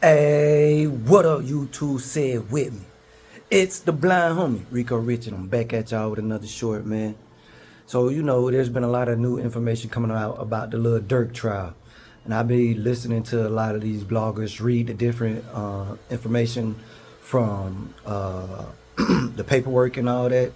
Hey, what up, YouTube? Said with me. It's the blind homie, Rico Rich, and I'm back at y'all with another short, man. So, there's been a lot of new information coming out about the Lil Durk trial. And I've been listening to a lot of these bloggers read the different information from the paperwork and all that.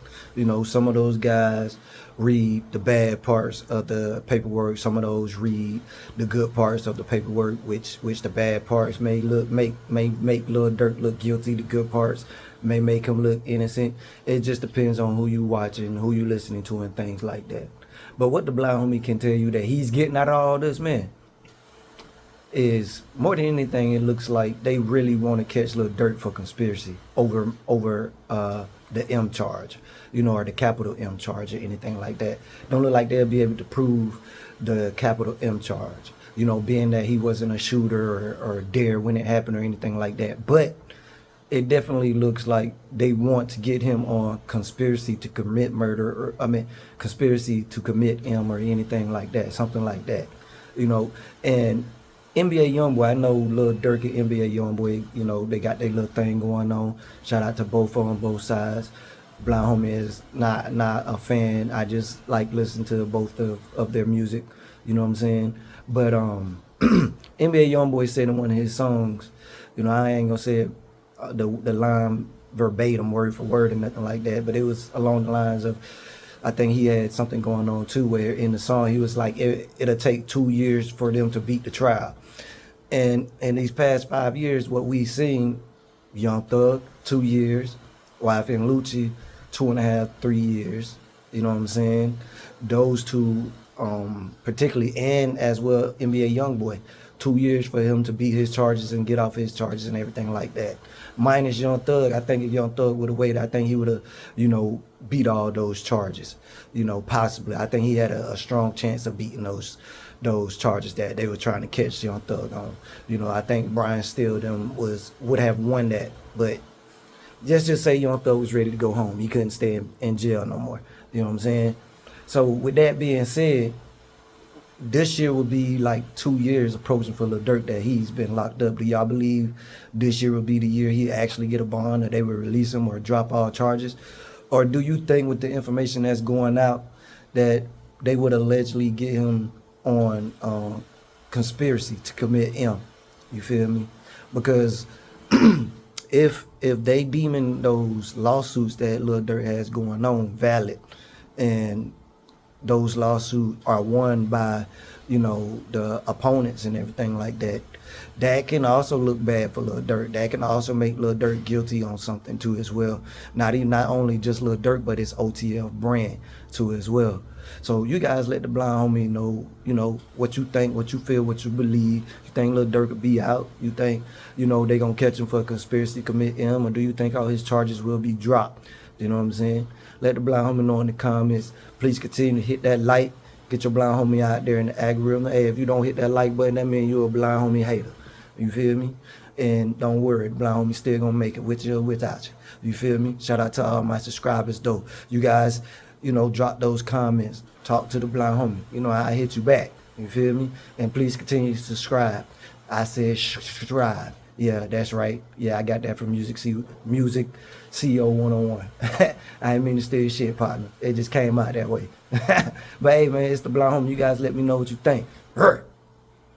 Some of those guys read the bad parts of the paperwork. Some of those read the good parts of the paperwork, which the bad parts may make Lil Durk look guilty. The good parts may make him look innocent. It just depends on who you watching, who you listening to, and things like that. But what the blind homie can tell you that he's getting out of all this, man, is more than anything, it looks like they really want to catch Lil Durk for conspiracy over the M charge, or the capital M charge or anything like that. Don't look like they'll be able to prove the capital M charge, being that he wasn't a shooter or there when it happened or anything like that. But it definitely looks like they want to get him on conspiracy to commit murder, or conspiracy to commit M or anything like that, something like that, and NBA Youngboy, I know Lil Durk and NBA Youngboy, they got their little thing going on. Shout out to both of them, both sides. Blind homie is not a fan. I just like listening to both of their music, you know what I'm saying? But NBA Youngboy said in one of his songs, I ain't gonna say it, the line verbatim, word for word, or nothing like that, but it was along the lines of, I think he had something going on too, where in the song he was like, it'll take 2 years for them to beat the trial. And in these past 5 years, what we seen, Young Thug, 2 years, YFN Lucci, 2.5, 3 years. You know what I'm saying? Those two, particularly, and as well NBA Youngboy, 2 years for him to beat his charges and get off his charges and everything like that. Minus Young Thug, I think if Young Thug would have waited, I think he would have, beat all those charges. Possibly. I think he had a strong chance of beating those charges that they were trying to catch Young Thug on. I think Brian Steele would have won that, but just say Young Thug was ready to go home. He couldn't stay in jail no more. You know what I'm saying? So with that being said, this year will be like 2 years approaching for Lil Durk that he's been locked up. Do y'all believe this year will be the year he actually get a bond, or they will release him or drop all charges? Or do you think with the information that's going out that they would allegedly get him on conspiracy to commit M? You feel me? Because if they deeming those lawsuits that Lil Durk has going on valid, and those lawsuits are won by, the opponents and everything like that, that can also look bad for Lil Durk. That can also make Lil Durk guilty on something too as well. Not only just Lil Durk, but his OTF brand too as well. So you guys let the blind homie know, what you think, what you feel, what you believe. You think Lil Durk will be out? You think, they gonna catch him for a conspiracy to commit M, or do you think all his charges will be dropped? You know what I'm saying? Let the blind homie know in the comments. Please continue to hit that like. Get your blind homie out there in the algorithm. Hey, if you don't hit that like button, that means you're a blind homie hater. You feel me? And don't worry, the blind homie still gonna make it with you or without you. You feel me? Shout out to all my subscribers though. You guys, drop those comments. Talk to the blind homie. I hit you back. You feel me? And please continue to subscribe. I said subscribe. Yeah, that's right. Yeah, I got that from Music CEO 101. I didn't mean to steal your shit, partner. It just came out that way. But hey, man, it's the blind homie. You guys let me know what you think.